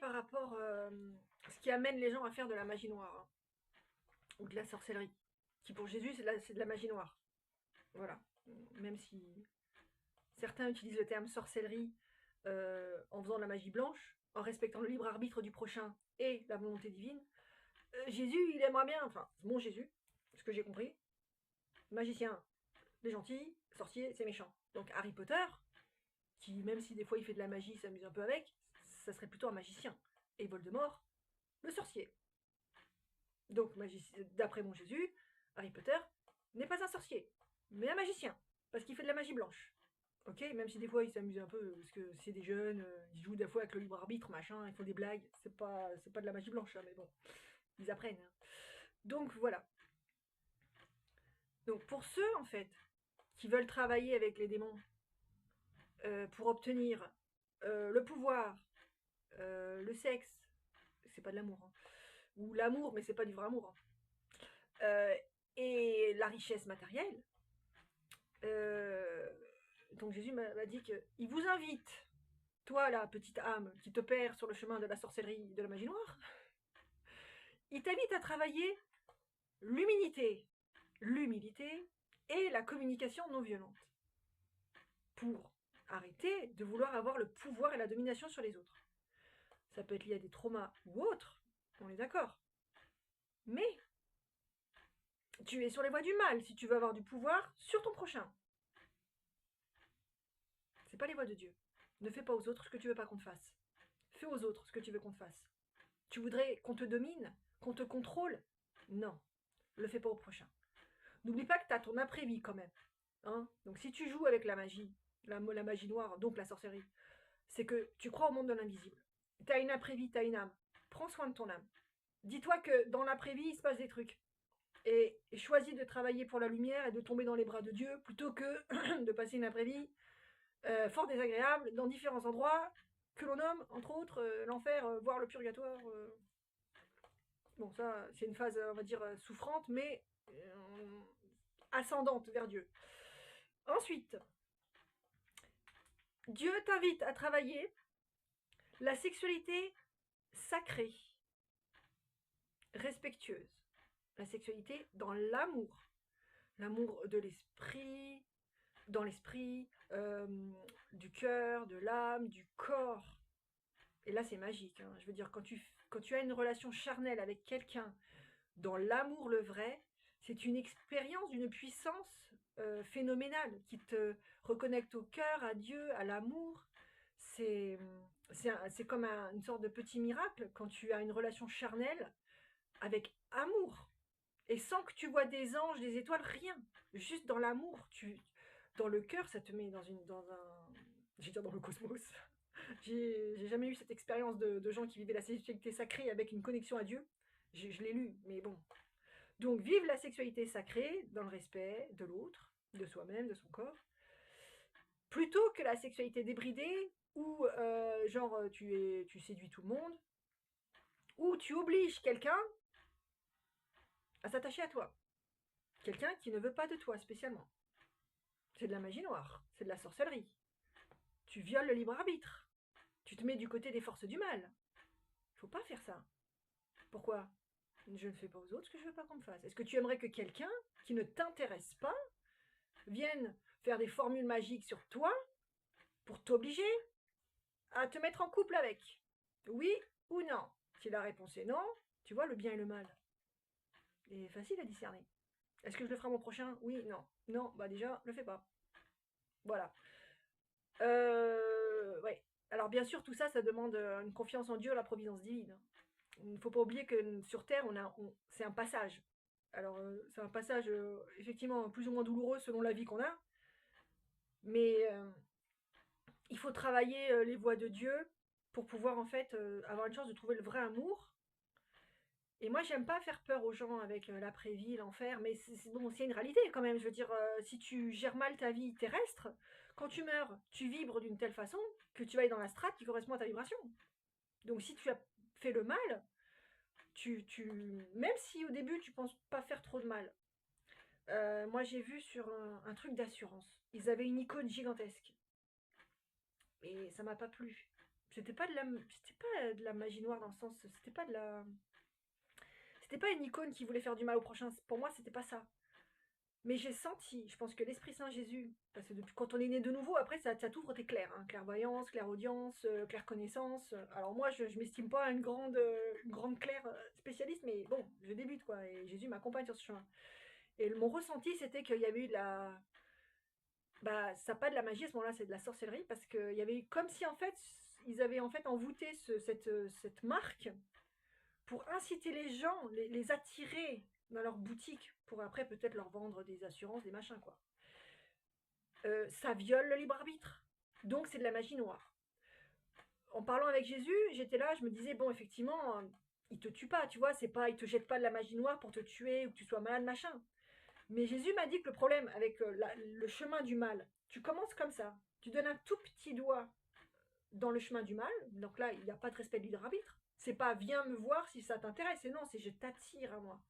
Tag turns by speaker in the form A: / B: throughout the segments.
A: par rapport à ce qui amène les gens à faire de la magie noire, hein, ou de la sorcellerie, qui pour Jésus c'est de la magie noire. Voilà. Même si certains utilisent le terme sorcellerie en faisant de la magie blanche, en respectant le libre arbitre du prochain et la volonté divine, Jésus, il aimerait bien, enfin, mon Jésus, ce que j'ai compris, magicien, c'est gentil, sorcier, c'est méchant. Donc Harry Potter, qui même si des fois il fait de la magie, il s'amuse un peu avec, ça serait plutôt un magicien. Et Voldemort, le sorcier. Donc, d'après mon Jésus, Harry Potter n'est pas un sorcier, mais un magicien, parce qu'il fait de la magie blanche. Ok, même si des fois ils s'amusent un peu, parce que c'est des jeunes, ils jouent des fois avec le libre arbitre, machin, ils font des blagues, c'est pas de la magie blanche, hein, mais bon, ils apprennent, hein. Donc voilà. Donc pour ceux, en fait, qui veulent travailler avec les démons pour obtenir le pouvoir, le sexe, c'est pas de l'amour, hein, ou l'amour, mais c'est pas du vrai amour, hein, et la richesse matérielle, donc Jésus m'a dit qu'il vous invite, toi la petite âme qui te perd sur le chemin de la sorcellerie, de la magie noire, il t'invite à travailler l'humilité, l'humilité et la communication non violente pour arrêter de vouloir avoir le pouvoir et la domination sur les autres. Ça peut être lié à des traumas ou autres, on est d'accord. Mais tu es sur les voies du mal si tu veux avoir du pouvoir sur ton prochain. C'est pas les voies de Dieu. Ne fais pas aux autres ce que tu veux pas qu'on te fasse. Fais aux autres ce que tu veux qu'on te fasse. Tu voudrais qu'on te domine, qu'on te contrôle? Non, le fais pas au prochain. N'oublie pas que tu as ton après-vie quand même, hein. Donc si tu joues avec la magie, la magie noire, donc la sorcellerie, c'est que tu crois au monde de l'invisible. Tu as une après-vie, tu as une âme. Prends soin de ton âme. Dis-toi que dans l'après-vie, il se passe des trucs. Et choisis de travailler pour la lumière et de tomber dans les bras de Dieu plutôt que de passer une après-vie fort désagréable dans différents endroits que l'on nomme, entre autres, l'enfer, voire le purgatoire. Bon, ça, c'est une phase, on va dire, souffrante, mais ascendante vers Dieu. Ensuite, Dieu t'invite à travailler la sexualité sacrée, respectueuse. La sexualité dans l'amour. L'amour de l'esprit, dans l'esprit, du cœur, de l'âme, du corps. Et là, c'est magique, hein. Je veux dire, quand tu as une relation charnelle avec quelqu'un, dans l'amour le vrai, c'est une expérience d'une puissance phénoménale qui te reconnecte au cœur, à Dieu, à l'amour. C'est c'est comme une sorte de petit miracle quand tu as une relation charnelle avec amour. Et sans que tu vois des anges, des étoiles, rien. Juste dans l'amour, dans le cœur, ça te met dans un, j'ai dire dans le cosmos. J'ai jamais eu cette expérience de gens qui vivaient la sexualité sacrée avec une connexion à Dieu. Je l'ai lu, mais bon. Donc, vive la sexualité sacrée dans le respect de l'autre, de soi-même, de son corps, plutôt que la sexualité débridée où, genre, tu séduis tout le monde, ou tu obliges quelqu'un à s'attacher à toi. Quelqu'un qui ne veut pas de toi spécialement. C'est de la magie noire, c'est de la sorcellerie. Tu violes le libre arbitre. Tu te mets du côté des forces du mal. Il faut pas faire ça. Pourquoi? Je ne fais pas aux autres ce que je veux pas qu'on me fasse. Est-ce que tu aimerais que quelqu'un qui ne t'intéresse pas vienne faire des formules magiques sur toi pour t'obliger à te mettre en couple avec? Oui ou non? Si la réponse est non, tu vois le bien et le mal. C'est facile à discerner. Est-ce que je le ferai à mon prochain? Oui, non. Non, bah déjà, le fais pas. Voilà. Ouais. Alors bien sûr, tout ça, ça demande une confiance en Dieu, la providence divine. Il ne faut pas oublier que sur Terre, c'est un passage. Alors, c'est un passage effectivement plus ou moins douloureux selon la vie qu'on a, mais il faut travailler les voies de Dieu pour pouvoir en fait avoir une chance de trouver le vrai amour. Et moi, j'aime pas faire peur aux gens avec l'après-vie, l'enfer, mais bon, c'est une réalité quand même. Je veux dire, si tu gères mal ta vie terrestre, quand tu meurs, tu vibres d'une telle façon que tu vas aller dans la strate qui correspond à ta vibration. Donc, si tu as fait le mal, même si au début tu penses pas faire trop de mal. Moi, j'ai vu sur un truc d'assurance. Ils avaient une icône gigantesque. Et ça m'a pas plu. C'était pas de la magie noire dans le sens, c'était pas une icône qui voulait faire du mal au prochain. Pour moi, c'était pas ça. Mais j'ai senti, je pense que l'Esprit Saint Jésus, parce que depuis quand on est né de nouveau, après ça t'ouvre tes clairs, hein, clairvoyance, clairaudience, clairconnaissance. Alors moi, je m'estime pas une grande claire spécialiste, mais bon, je débute quoi, et Jésus m'accompagne sur ce chemin. Et mon ressenti, c'était qu'il y avait eu de la, bah, ça pas de la magie à ce moment-là, c'est de la sorcellerie, parce qu'il y avait eu comme si en fait, ils avaient en fait envoûté cette marque pour inciter les gens, les attirer dans leur boutique, pour après peut-être leur vendre des assurances, des machins quoi. Ça viole le libre arbitre. Donc c'est de la magie noire. En parlant avec Jésus, j'étais là, je me disais, bon, effectivement, il te tue pas, tu vois, c'est pas, il te jette pas de la magie noire pour te tuer ou que tu sois malade, machin. Mais Jésus m'a dit que le problème avec le chemin du mal, tu commences comme ça, tu donnes un tout petit doigt dans le chemin du mal, donc là, il n'y a pas de respect du libre arbitre. C'est pas viens me voir si ça t'intéresse, et non, c'est je t'attire à moi.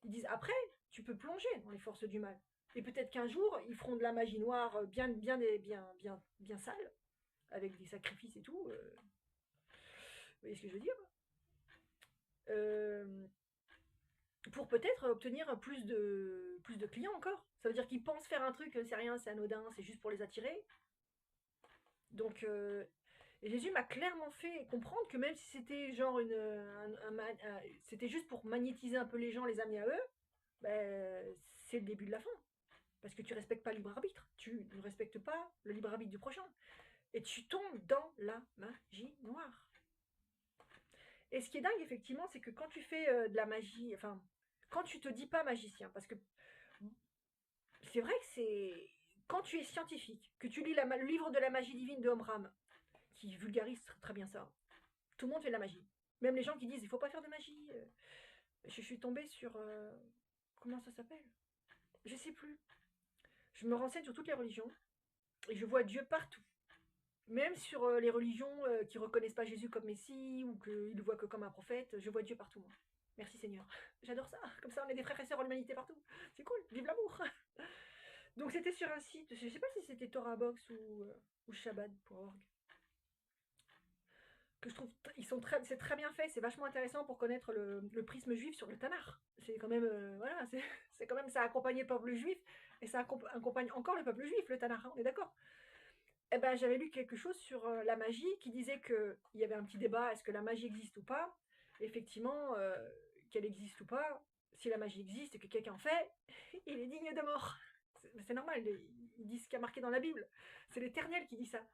A: Ils disent après, tu peux plonger dans les forces du mal. Et peut-être qu'un jour, ils feront de la magie noire bien sale, avec des sacrifices et tout. Vous voyez ce que je veux dire? euh, pour peut-être obtenir plus de clients encore. Ça veut dire qu'ils pensent faire un truc, c'est rien, c'est anodin, c'est juste pour les attirer. Donc, et Jésus m'a clairement fait comprendre que même si c'était genre c'était juste pour magnétiser un peu les gens, les amener à eux, ben, c'est le début de la fin. Parce que tu respectes pas le libre arbitre, tu ne respectes pas le libre arbitre du prochain. Et tu tombes dans la magie noire. Et ce qui est dingue, effectivement, c'est que quand tu fais de la magie, enfin, quand tu te dis pas magicien, parce que c'est vrai que c'est. Quand tu es scientifique, que tu lis le livre de la magie divine de Omram, qui vulgarise très bien ça, tout le monde fait de la magie. Même les gens qui disent il faut pas faire de magie. Je suis tombée sur. Comment ça s'appelle? Je sais plus. Je me renseigne sur toutes les religions et je vois Dieu partout. Même sur les religions qui reconnaissent pas Jésus comme Messie ou qu'ils le voient que comme un prophète, je vois Dieu partout, moi. Merci Seigneur. J'adore ça. Comme ça, on est des frères et sœurs en humanité partout. C'est cool. Vive l'amour. Donc, c'était sur un site. Je sais pas si c'était Torah Box ou Shabbat.org. Que je trouve. C'est très bien fait. C'est vachement intéressant pour connaître le prisme juif sur le Tanar. C'est quand même. Voilà. C'est quand même. Ça a accompagné le peuple juif. Et ça accompagne encore le peuple juif, le Tanar. Hein, on est d'accord? Eh ben, j'avais lu quelque chose sur la magie qui disait qu'il y avait un petit débat, est-ce que la magie existe ou pas? Effectivement, qu'elle existe ou pas, si la magie existe et que quelqu'un en fait, il est digne de mort. C'est normal, ils disent ce qui a marqué dans la Bible. C'est l'Éternel qui dit ça.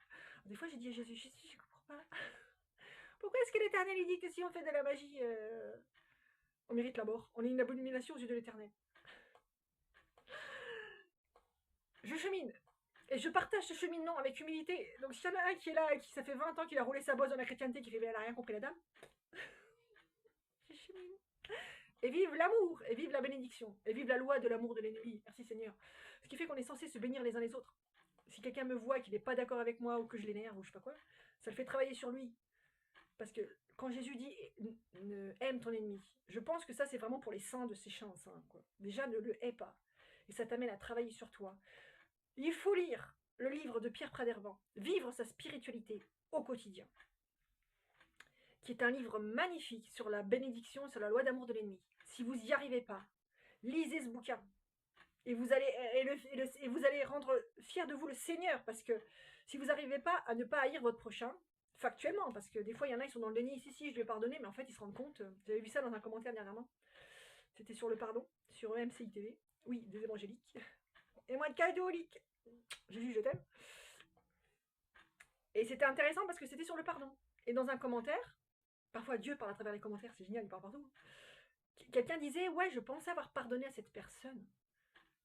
A: Des fois, j'ai dit à Jésus, je comprends pas. Pourquoi est-ce que l'Éternel il dit que si on fait de la magie, on mérite la mort? On est une abomination aux yeux de l'Éternel. Je chemine. Et je partage ce cheminement avec humilité. Donc s'il y en a un qui est là et qui ça fait 20 ans qu'il a roulé sa bosse dans la chrétienté, qui fait mais elle a rien compris la dame, je chemine. Et vive l'amour, et vive la bénédiction, et vive la loi de l'amour de l'ennemi. Merci Seigneur. Ce qui fait qu'on est censé se bénir les uns les autres. Si quelqu'un me voit qu'il n'est pas d'accord avec moi ou que je l'énerve ou je sais pas quoi, ça le fait travailler sur lui. Parce que quand Jésus dit aime ton ennemi, je pense que ça c'est vraiment pour les saints de ces chances. Hein, quoi. Déjà ne le hais pas. Et ça t'amène à travailler sur toi. Il faut lire le livre de Pierre Pradervan, Vivre sa spiritualité au quotidien, qui est un livre magnifique sur la bénédiction, sur la loi d'amour de l'ennemi. Si vous n'y arrivez pas, lisez ce bouquin. Et vous allez, et vous allez rendre fier de vous le Seigneur, parce que si vous n'arrivez pas à ne pas haïr votre prochain, factuellement, parce que des fois il y en a, ils sont dans le déni, si, je lui ai pardonné, mais en fait ils se rendent compte, j'avais vu ça dans un commentaire dernièrement, c'était sur le pardon, sur MCI TV, oui, des évangéliques, et moi de catholique, Jésus je t'aime. Et c'était intéressant parce que c'était sur le pardon. Et dans un commentaire, parfois Dieu parle à travers les commentaires, c'est génial, il parle partout. Quelqu'un disait, ouais, je pensais avoir pardonné à cette personne,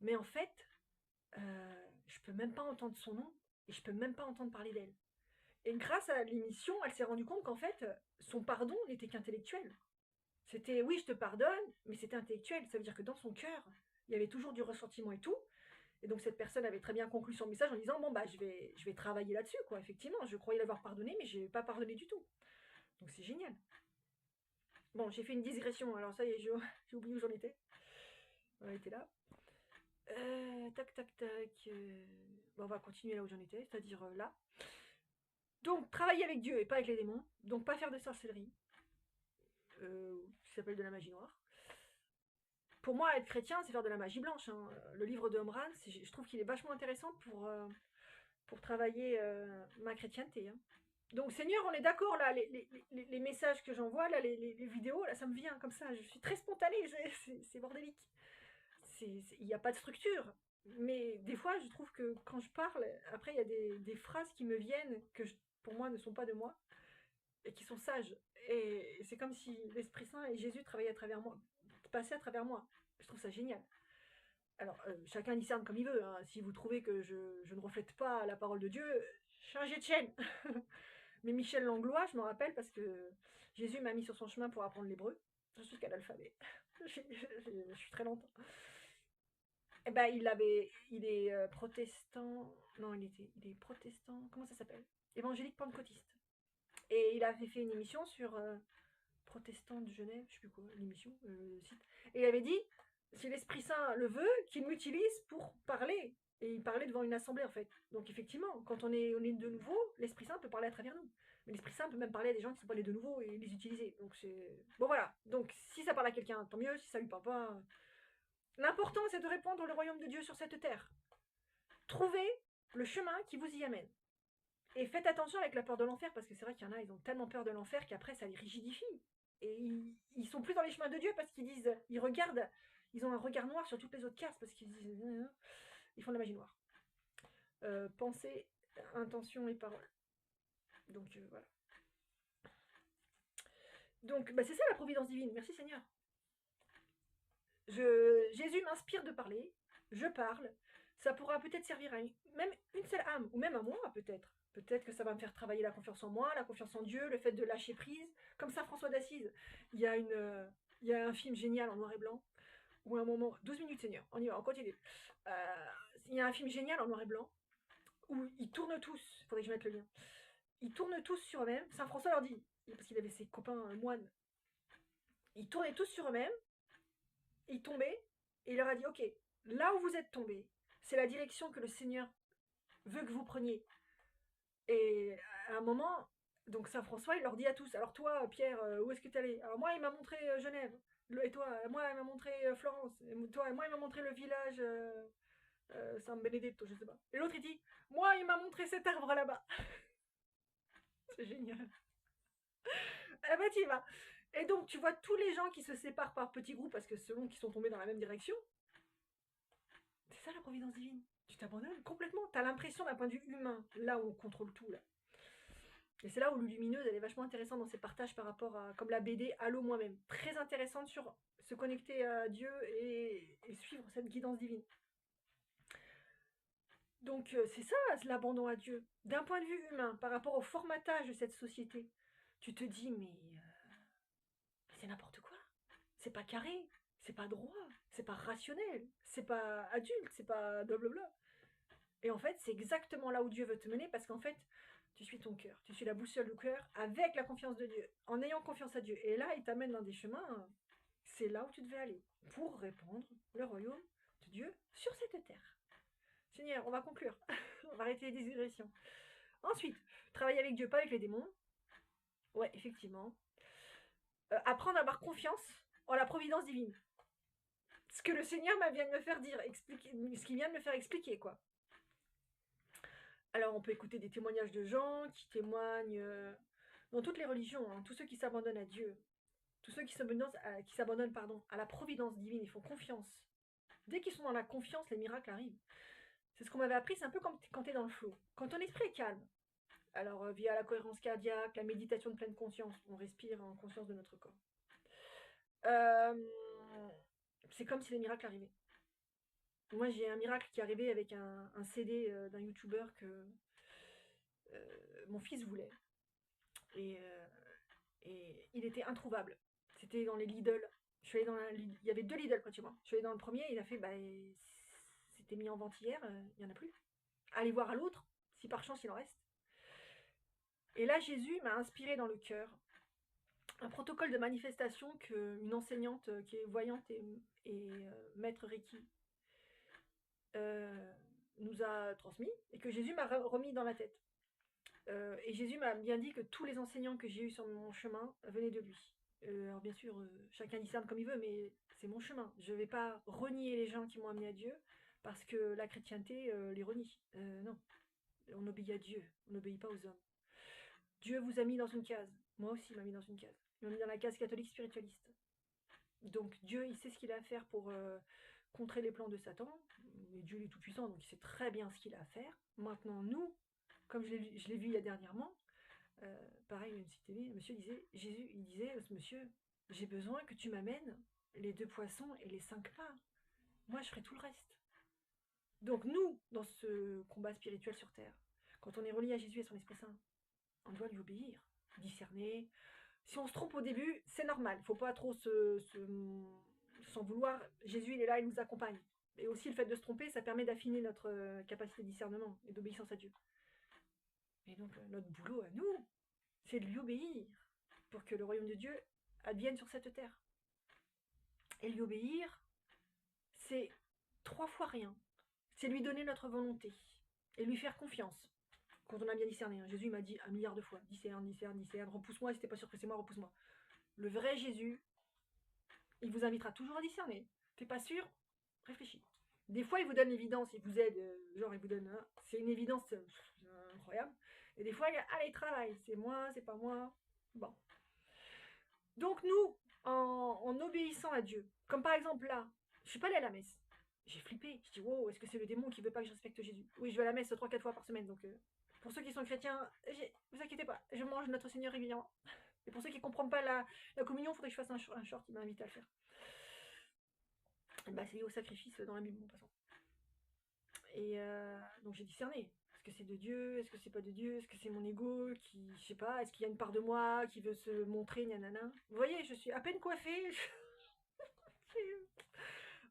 A: mais en fait, je peux même pas entendre son nom et je peux même pas entendre parler d'elle. Et grâce à l'émission, elle s'est rendue compte qu'en fait, son pardon n'était qu'intellectuel. C'était, oui, je te pardonne, mais c'était intellectuel. Ça veut dire que dans son cœur, il y avait toujours du ressentiment et tout. Et donc cette personne avait très bien conclu son message en disant, bon, bah, je vais travailler là-dessus, quoi. Effectivement, je croyais l'avoir pardonné, mais je n'ai pas pardonné du tout. Donc c'est génial. Bon, j'ai fait une digression, alors ça y est, j'ai oublié où j'en étais. On était là. Tac, tac, tac. Bon, on va continuer là où j'en étais, c'est-à-dire là. Donc, travailler avec Dieu et pas avec les démons. Donc, pas faire de sorcellerie, qui s'appelle de la magie noire. Pour moi, être chrétien, c'est faire de la magie blanche, hein. Le livre de Omran, je trouve qu'il est vachement intéressant pour travailler ma chrétienté, hein. Donc, Seigneur, on est d'accord, là, les messages que j'envoie, là, les vidéos, là, ça me vient comme ça. Je suis très spontanée, c'est bordélique. Il n'y a pas de structure. Mais des fois, je trouve que quand je parle, après, il y a des phrases qui me viennent, pour moi, ne sont pas de moi, et qui sont sages. Et c'est comme si l'Esprit Saint et Jésus travaillaient à travers moi, passaient à travers moi. Je trouve ça génial. Alors, chacun discerne comme il veut, hein. Si vous trouvez que je ne reflète pas la parole de Dieu, changez de chaîne. Mais Michel Langlois, je me rappelle parce que Jésus m'a mis sur son chemin pour apprendre l'hébreu. Je suis qu'à l'alphabet. Je suis très lente. Eh ben, il est protestant. Non, il est protestant. Comment ça s'appelle? Évangélique pentecôtiste. Et il avait fait une émission sur protestant de Genève, je sais plus quoi, l'émission, le site. Et il avait dit, si l'Esprit Saint le veut, qu'il m'utilise pour parler. Et il parlait devant une assemblée en fait. Donc effectivement, quand on est de nouveau, l'Esprit Saint peut parler à travers nous. Mais l'Esprit Saint peut même parler à des gens qui sont pas nés de nouveau et les utiliser. Donc c'est... Bon voilà. Donc si ça parle à quelqu'un, tant mieux. Si ça lui parle pas... L'important c'est de répandre le royaume de Dieu sur cette terre. Trouvez le chemin qui vous y amène. Et faites attention avec la peur de l'enfer, parce que c'est vrai qu'il y en a, ils ont tellement peur de l'enfer qu'après ça les rigidifie. Et ils sont plus dans les chemins de Dieu parce qu'ils disent, ils regardent, ils ont un regard noir sur toutes les autres castes parce qu'ils disent, ils font de la magie noire. Pensée, intention et parole. Donc voilà. Donc bah, c'est ça la providence divine. Merci Seigneur. Jésus m'inspire de parler, je parle. Ça pourra peut-être servir à même une seule âme, ou même à moi peut-être. Peut-être que ça va me faire travailler la confiance en moi, la confiance en Dieu, le fait de lâcher prise. Comme ça, François d'Assise. Il y a un film génial en noir et blanc, où à un moment, 12 minutes Seigneur, on y va, on continue. Il y a un film génial en noir et blanc, où ils tournent tous, il faudrait que je mette le lien, ils tournent tous sur eux-mêmes. Saint François leur dit, parce qu'il avait ses copains moines, ils tournaient tous sur eux-mêmes, ils tombaient, et il leur a dit, ok, là où vous êtes tombés, c'est la direction que le Seigneur veut que vous preniez. Et à un moment, donc Saint François, il leur dit à tous, alors toi, Pierre, où est-ce que tu es allé? Alors moi, il m'a montré Genève. Et toi, moi, il m'a montré Florence. Et moi, il m'a montré le village San Benedetto, je sais pas. Et l'autre, il dit, moi, il m'a montré cet arbre là-bas. C'est génial. Eh ben, tu y vas. Et donc, tu vois tous les gens qui se séparent par petits groupes parce que selon qu'ils sont tombés dans la même direction. C'est ça la providence divine. Tu t'abandonnes complètement. T'as l'impression d'un point de vue humain, là où on contrôle tout, là. Et c'est là où Lumineuse, elle est vachement intéressante dans ses partages par rapport à, comme la BD Allô moi-même. Très intéressante sur se connecter à Dieu et suivre cette guidance divine. Donc c'est ça, l'abandon à Dieu. D'un point de vue humain, par rapport au formatage de cette société, tu te dis, mais c'est n'importe quoi. C'est pas carré, c'est pas droit, c'est pas rationnel, c'est pas adulte, c'est pas blablabla. Et en fait, c'est exactement là où Dieu veut te mener parce qu'en fait, tu suis ton cœur, tu suis la boussole du cœur avec la confiance de Dieu, en ayant confiance à Dieu. Et là, il t'amène dans des chemins, c'est là où tu devais aller pour répandre le royaume de Dieu sur cette terre. Seigneur, on va conclure. On va arrêter les digressions. Ensuite, travailler avec Dieu, pas avec les démons. Ouais, effectivement. Apprendre à avoir confiance en la providence divine. Ce que le Seigneur vient de me faire dire, ce qu'il vient de me faire expliquer, quoi. Alors, on peut écouter des témoignages de gens qui témoignent dans toutes les religions, hein, tous ceux qui s'abandonnent à Dieu, tous ceux qui s'abandonnent à la providence divine, ils font confiance. Dès qu'ils sont dans la confiance, les miracles arrivent. C'est ce qu'on m'avait appris, c'est un peu comme quand tu es dans le flot. Quand ton esprit est calme, alors via la cohérence cardiaque, la méditation de pleine conscience, on respire en conscience de notre corps. C'est comme si les miracles arrivaient. Moi, j'ai un miracle qui est arrivé avec un CD d'un YouTuber que mon fils voulait. Et il était introuvable. C'était dans les Lidl. Il y avait 2 Lidl près de chez moi. Je suis allée dans le premier, il a fait, c'était mis en vente hier, il n'y en a plus. Allez voir à l'autre, si par chance il en reste. Et là, Jésus m'a inspiré dans le cœur un protocole de manifestation qu'une enseignante qui est voyante et maître Reiki nous a transmis et que Jésus m'a remis dans la tête. Et Jésus m'a bien dit que tous les enseignants que j'ai eus sur mon chemin venaient de lui. Alors bien sûr, chacun discerne comme il veut, mais c'est mon chemin. Je ne vais pas renier les gens qui m'ont amené à Dieu, parce que la chrétienté les renie. Non, on obéit à Dieu, on n'obéit pas aux hommes. Dieu vous a mis dans une case. Moi aussi, il m'a mis dans une case. Il m'a mis dans la case catholique spiritualiste. Donc Dieu, il sait ce qu'il a à faire pour contrer les plans de Satan. Mais Dieu, il est tout puissant, donc il sait très bien ce qu'il a à faire. Maintenant, nous, comme je l'ai vu il y a dernièrement, pareil, une petite télé, le monsieur disait, Jésus, il disait, ce monsieur, j'ai besoin que tu m'amènes les 2 poissons et les 5 pains. Moi, je ferai tout le reste. Donc nous, dans ce combat spirituel sur terre, quand on est relié à Jésus et son Esprit Saint, on doit lui obéir, discerner. Si on se trompe au début, c'est normal. Il ne faut pas trop s'en vouloir. Jésus, il est là, il nous accompagne. Et aussi, le fait de se tromper, ça permet d'affiner notre capacité de discernement et d'obéissance à Dieu. Et donc, notre boulot à nous, c'est de lui obéir pour que le royaume de Dieu advienne sur cette terre. Et lui obéir, c'est 3 fois rien. C'est lui donner notre volonté et lui faire confiance. Quand on a bien discerné, Jésus m'a dit 1 milliard de fois, discerne, discerne, discerne, repousse-moi, si t'es pas sûr que c'est moi, repousse-moi. Le vrai Jésus, il vous invitera toujours à discerner. T'es pas sûr? Réfléchis. Des fois, il vous donne l'évidence, il vous aide, genre il vous donne, c'est une évidence incroyable. Et des fois, il y a, allez, travaille, c'est moi, c'est pas moi. Bon. Donc nous, en obéissant à Dieu, comme par exemple là, je suis pas allée à la messe. J'ai flippé, je dis, wow, est-ce que c'est le démon qui veut pas que je respecte Jésus? Oui, je vais à la messe 3-4 fois par semaine, donc pour ceux qui sont chrétiens, vous inquiétez pas, je mange notre Seigneur régulièrement. Et pour ceux qui ne comprennent pas la communion, il faudrait que je fasse un short, il m'a invité à le faire. Bah, c'est lié au sacrifice dans la Bible, en passant. Et donc j'ai discerné. Est-ce que c'est de Dieu? Est-ce que c'est pas de Dieu? Est-ce que c'est mon ego qui, je sais pas, est-ce qu'il y a une part de moi qui veut se montrer, nanana? Vous voyez, je suis à peine coiffée.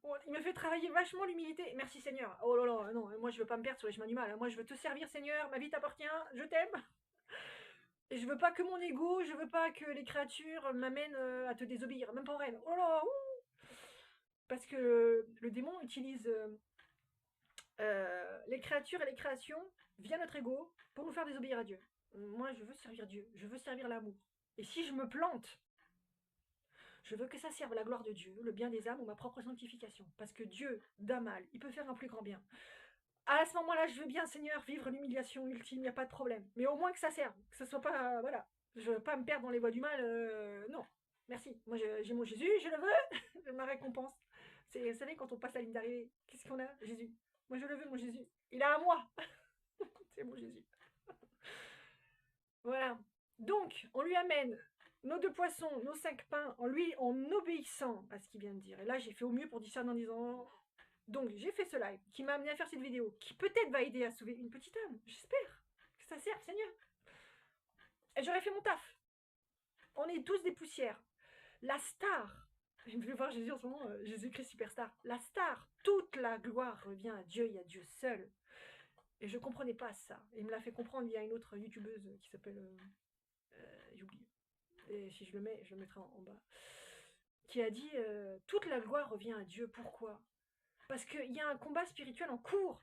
A: Bon, il me fait travailler vachement l'humilité. Merci Seigneur. Oh là là, non, moi je veux pas me perdre sur les chemins du mal. Moi je veux te servir Seigneur, ma vie t'appartient, je t'aime. Et je veux pas que mon ego, je veux pas que les créatures m'amènent à te désobéir, même pas en rêve. Oh là, parce que le démon utilise les créatures et les créations via notre ego pour nous faire désobéir à Dieu. Moi, je veux servir Dieu, je veux servir l'amour. Et si je me plante, je veux que ça serve la gloire de Dieu, le bien des âmes ou ma propre sanctification. Parce que Dieu, d'un mal, il peut faire un plus grand bien. À ce moment-là, je veux bien, Seigneur, vivre l'humiliation ultime, il n'y a pas de problème. Mais au moins que ça serve, que ce soit pas, voilà. Je veux pas me perdre dans les voies du mal, non. Merci. Moi, j'ai mon Jésus, je le veux, je ma récompense. Vous savez, quand on passe la ligne d'arrivée, qu'est-ce qu'on a? Jésus. Moi, je le veux, mon Jésus. Il est à moi. C'est mon Jésus. Voilà. Donc, on lui amène nos 2 poissons, nos 5 pains, en obéissant à ce qu'il vient de dire. Et là, j'ai fait au mieux pour discerner en disant... Donc, j'ai fait ce live qui m'a amené à faire cette vidéo, qui peut-être va aider à sauver une petite âme. J'espère que ça serve, Seigneur. Et j'aurais fait mon taf. On est tous des poussières. La star, je vais voir Jésus en ce moment, Jésus-Christ Superstar. La star, toute la gloire revient à Dieu, il y a Dieu seul. Et je comprenais pas ça. Il me l'a fait comprendre via une autre youtubeuse qui s'appelle... j'ai oublié. Et si je le mets, je le mettrai en bas. Qui a dit toute la gloire revient à Dieu. Pourquoi? Parce qu'il y a un combat spirituel en cours.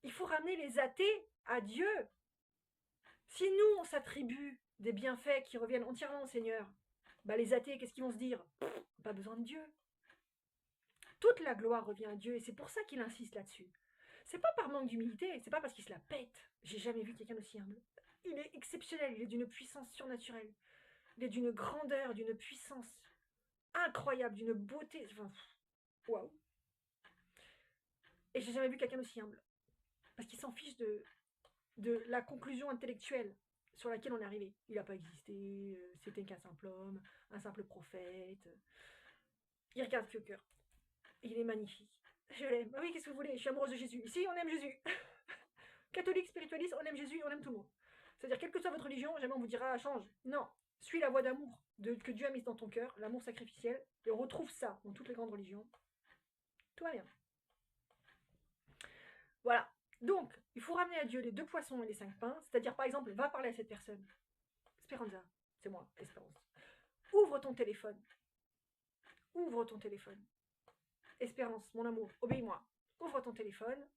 A: Il faut ramener les athées à Dieu. Si nous, on s'attribue des bienfaits qui reviennent entièrement au Seigneur, bah les athées, qu'est-ce qu'ils vont se dire? Pas besoin de Dieu. Toute la gloire revient à Dieu et c'est pour ça qu'il insiste là-dessus. C'est pas par manque d'humilité, c'est pas parce qu'il se la pète. J'ai jamais vu quelqu'un d'aussi humble. Il est exceptionnel, il est d'une puissance surnaturelle. Il est d'une grandeur, d'une puissance incroyable, d'une beauté. Enfin, waouh. Et j'ai jamais vu quelqu'un d'aussi humble. Parce qu'il s'en fiche de la conclusion intellectuelle sur laquelle on est arrivé. Il n'a pas existé, c'était qu'un simple homme, un simple prophète. Il regarde que le cœur. Il est magnifique. Je l'aime. Ah oui, qu'est-ce que vous voulez? Je suis amoureuse de Jésus. Ici, on aime Jésus. Catholique, spiritualiste, on aime Jésus, on aime tout le monde. C'est-à-dire, quelle que soit votre religion, jamais on vous dira change. Non. Suis la voie d'amour que Dieu a mise dans ton cœur, l'amour sacrificiel, et on retrouve ça dans toutes les grandes religions. Tout va bien. Voilà. Donc, il faut ramener à Dieu les 2 poissons et les 5 pains. C'est-à-dire, par exemple, va parler à cette personne. Esperanza, c'est moi, Espérance. Ouvre ton téléphone. Ouvre ton téléphone. Espérance, mon amour, obéis-moi. Ouvre ton téléphone.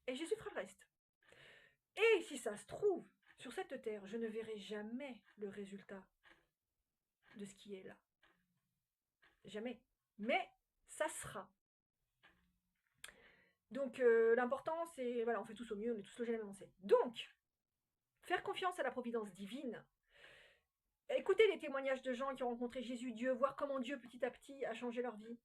A: Et Jésus fera le reste. Et si ça se trouve, sur cette terre, je ne verrai jamais le résultat de ce qui est là. Jamais. Mais ça sera. Donc l'important, c'est, voilà, on fait tous au mieux, on est tous logés à la même enseigne. Donc, faire confiance à la providence divine, écouter les témoignages de gens qui ont rencontré Jésus, Dieu, voir comment Dieu petit à petit a changé leur vie.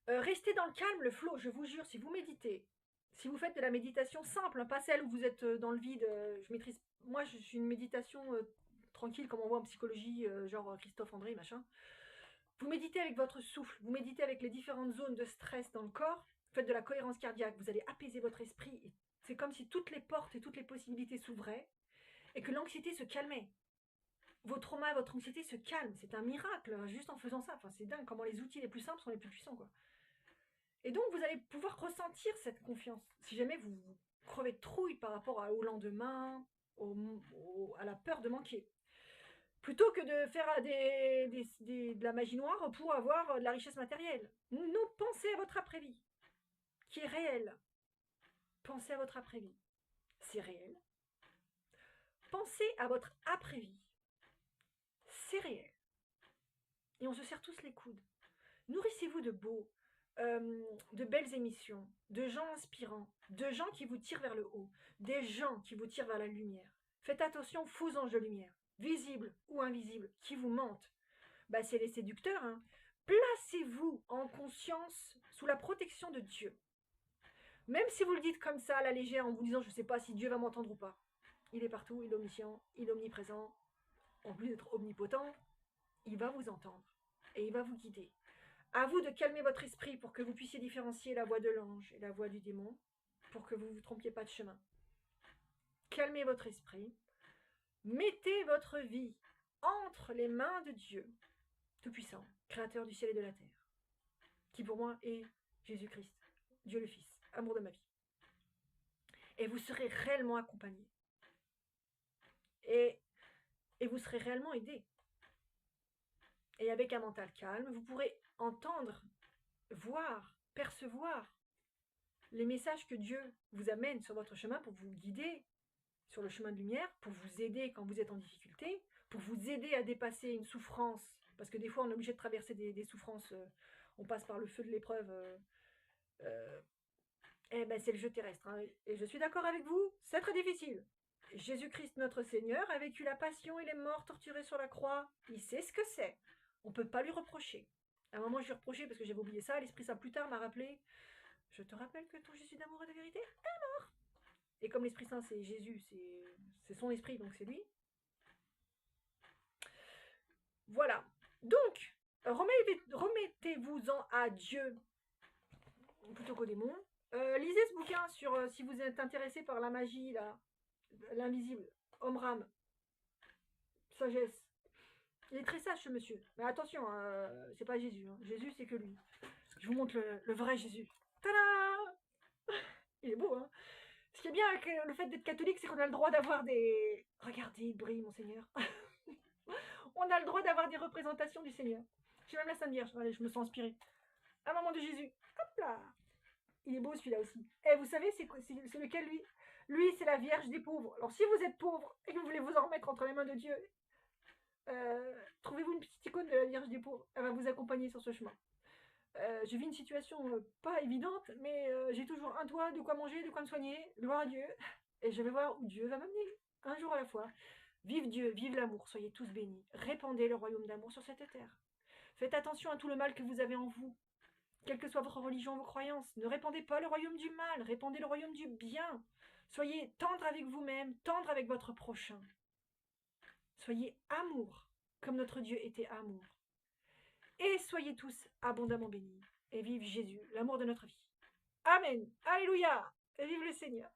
A: Restez dans le calme, le flow, je vous jure, si vous méditez, si vous faites de la méditation simple, hein, pas celle où vous êtes dans le vide, moi je suis une méditation tranquille comme on voit en psychologie, genre Christophe André, machin. Vous méditez avec votre souffle, vous méditez avec les différentes zones de stress dans le corps, faites de la cohérence cardiaque, vous allez apaiser votre esprit, et c'est comme si toutes les portes et toutes les possibilités s'ouvraient, et que l'anxiété se calmait. Vos traumas et votre anxiété se calment, c'est un miracle, juste en faisant ça, enfin c'est dingue comment les outils les plus simples sont les plus puissants, quoi. Et donc, vous allez pouvoir ressentir cette confiance. Si jamais vous crevez de trouille par rapport au lendemain, à la peur de manquer. Plutôt que de faire de la magie noire pour avoir de la richesse matérielle. Non, pensez à votre après-vie, qui est réel. Pensez à votre après-vie. C'est réel. Pensez à votre après-vie. C'est réel. Et on se serre tous les coudes. Nourrissez-vous de belles émissions, de gens inspirants, de gens qui vous tirent vers le haut, des gens qui vous tirent vers la lumière. Faites attention aux faux anges de lumière, visibles ou invisibles, qui vous mentent. Bah, c'est les séducteurs, hein. Placez-vous en conscience sous la protection de Dieu. Même si vous le dites comme ça à la légère en vous disant je ne sais pas si Dieu va m'entendre ou pas. Il est partout, il est omniscient, il est omniprésent. En plus d'être omnipotent, il va vous entendre et il va vous guider. À vous de calmer votre esprit pour que vous puissiez différencier la voix de l'ange et la voix du démon, pour que vous ne vous trompiez pas de chemin. Calmez votre esprit. Mettez votre vie entre les mains de Dieu, Tout-Puissant, Créateur du ciel et de la terre, qui pour moi est Jésus-Christ, Dieu le Fils, amour de ma vie. Et vous serez réellement accompagné. Et vous serez réellement aidé. Et avec un mental calme, vous pourrez entendre, voir, percevoir les messages que Dieu vous amène sur votre chemin pour vous guider sur le chemin de lumière, pour vous aider quand vous êtes en difficulté, pour vous aider à dépasser une souffrance, parce que des fois on est obligé de traverser des souffrances, on passe par le feu de l'épreuve, c'est le jeu terrestre, hein. Et je suis d'accord avec vous, c'est très difficile. Jésus-Christ notre Seigneur a vécu la passion, il est mort, torturé sur la croix, il sait ce que c'est, on ne peut pas lui reprocher. À un moment je lui ai reproché parce que j'avais oublié ça, l'Esprit Saint plus tard m'a rappelé, je te rappelle que ton Jésus d'amour et de vérité est mort. Et comme l'Esprit Saint c'est Jésus, c'est son esprit, donc c'est lui. Voilà, donc remettez-vous-en à Dieu plutôt qu'au démon. Lisez ce bouquin sur si vous êtes intéressé par la magie, l'invisible, Omram, sagesse. Il est très sage ce monsieur. Mais attention, c'est pas Jésus. Hein. Jésus, c'est que lui. Je vous montre le vrai Jésus. Tada! Il est beau, hein. Ce qui est bien avec le fait d'être catholique, c'est qu'on a le droit d'avoir des... Regardez, il brille, mon Seigneur. On a le droit d'avoir des représentations du Seigneur. J'ai même la Sainte Vierge. Allez, je me sens inspirée. Un moment de Jésus. Hop là! Il est beau celui-là aussi. Et vous savez, c'est lequel lui? Lui, c'est la Vierge des pauvres. Alors si vous êtes pauvre et que vous voulez vous en remettre entre les mains de Dieu, trouvez-vous une petite icône de la Vierge des pauvres. Elle va vous accompagner sur ce chemin. Je vis une situation pas évidente, mais j'ai toujours un toit, de quoi manger, de quoi me soigner, gloire à Dieu. Et je vais voir où Dieu va m'amener, un jour à la fois. Vive Dieu, vive l'amour, soyez tous bénis. Répandez le royaume d'amour sur cette terre. Faites attention à tout le mal que vous avez en vous. Quelle que soit votre religion, vos croyances, ne répandez pas le royaume du mal, répandez le royaume du bien. Soyez tendre avec vous-même, tendre avec votre prochain. Soyez amour, comme notre Dieu était amour. Et soyez tous abondamment bénis. Et vive Jésus, l'amour de notre vie. Amen. Alléluia. Et vive le Seigneur.